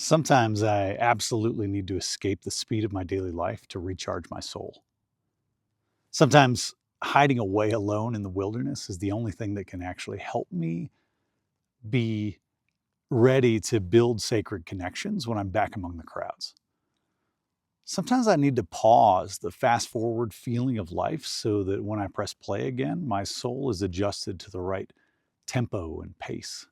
Sometimes I absolutely need to escape the speed of my daily life to recharge my soul. Sometimes hiding away alone in the wilderness is the only thing that can actually help me be ready to build sacred connections when I'm back among the crowds. Sometimes I need to pause the fast forward feeling of life so that when I press play again, my soul is adjusted to the right tempo and pace.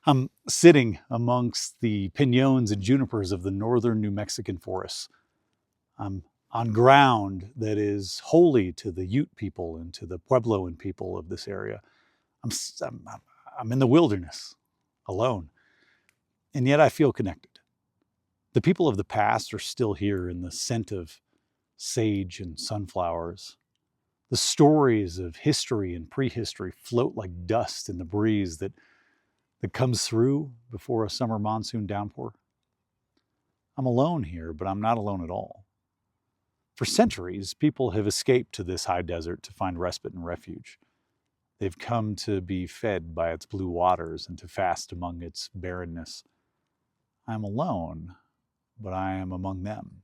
I'm sitting amongst the piñones and junipers of the northern New Mexican forests. I'm on ground that is holy to the Ute people and to the Puebloan people of this area. I'm, s- I'm in the wilderness alone, and yet I feel connected. The people of the past are still here in the scent of sage and sunflowers. The stories of history and prehistory float like dust in the breeze that comes through before a summer monsoon downpour. I'm alone here, but I'm not alone at all. For centuries, people have escaped to this high desert to find respite and refuge. They've come to be fed by its blue waters and to fast among its barrenness. I'm alone, but I am among them.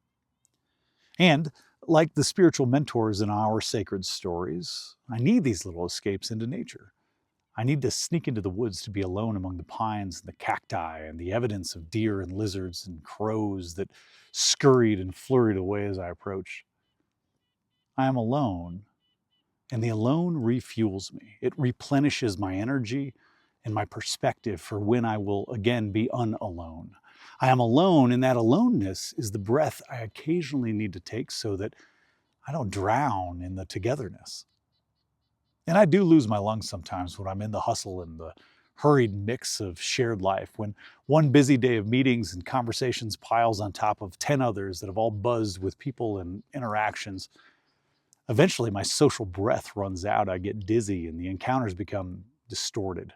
And like the spiritual mentors in our sacred stories, I need these little escapes into nature. I need to sneak into the woods to be alone among the pines and the cacti and the evidence of deer and lizards and crows that scurried and flurried away as I approached. I am alone, and the alone refuels me. It replenishes my energy and my perspective for when I will again be unalone. I am alone, and that aloneness is the breath I occasionally need to take so that I don't drown in the togetherness. And I do lose my lungs sometimes when I'm in the hustle and the hurried mix of shared life, when one busy day of meetings and conversations piles on top of 10 others that have all buzzed with people and interactions. Eventually, my social breath runs out. I get dizzy and the encounters become distorted.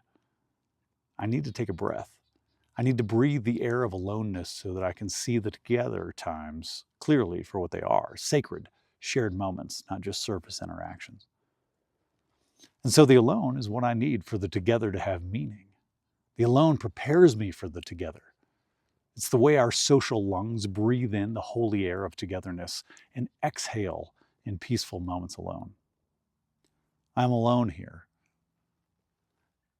I need to take a breath. I need to breathe the air of aloneness so that I can see the together times clearly for what they are, sacred, shared moments, not just surface interactions. And so the alone is what I need for the together to have meaning. The alone prepares me for the together. It's the way our social lungs breathe in the holy air of togetherness and exhale in peaceful moments alone. I'm alone here.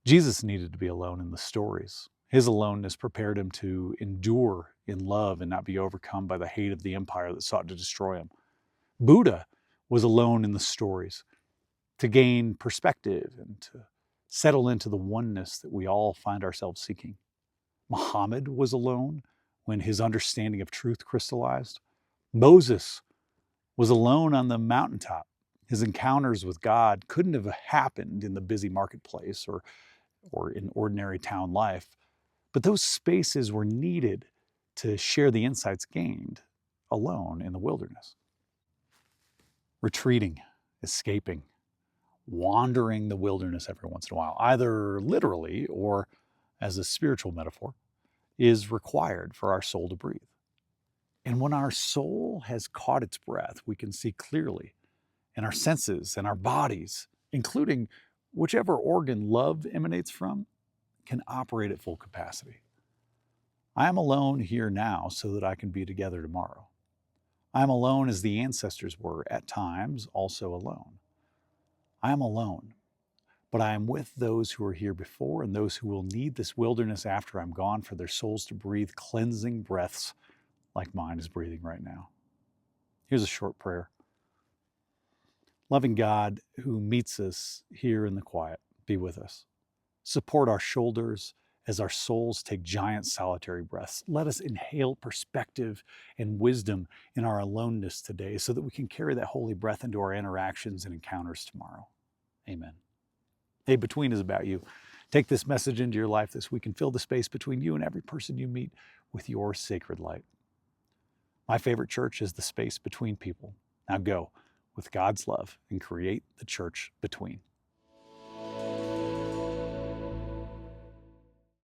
Jesus needed to be alone in the stories. His aloneness prepared him to endure in love and not be overcome by the hate of the empire that sought to destroy him. Buddha was alone in the stories to gain perspective and to settle into the oneness that we all find ourselves seeking. Muhammad was alone when his understanding of truth crystallized. Moses was alone on the mountaintop. His encounters with God couldn't have happened in the busy marketplace or in ordinary town life, but those spaces were needed to share the insights gained alone in the wilderness. Retreating, escaping, wandering the wilderness every once in a while, either literally or as a spiritual metaphor, is required for our soul to breathe. And when our soul has caught its breath, we can see clearly, and our senses and our bodies, including whichever organ love emanates from, can operate at full capacity. I am alone here now so that I can be together tomorrow. I am alone as the ancestors were, at times also alone. I am alone, but I am with those who are here before and those who will need this wilderness after I'm gone for their souls to breathe cleansing breaths like mine is breathing right now. Here's a short prayer. Loving God who meets us here in the quiet, be with us. Support our shoulders as our souls take giant solitary breaths. Let us inhale perspective and wisdom in our aloneness today so that we can carry that holy breath into our interactions and encounters tomorrow. Amen. Hey, Between is about you. Take this message into your life this week and fill the space between you and every person you meet with your sacred light. My favorite church is the space between people. Now go with God's love and create the church between.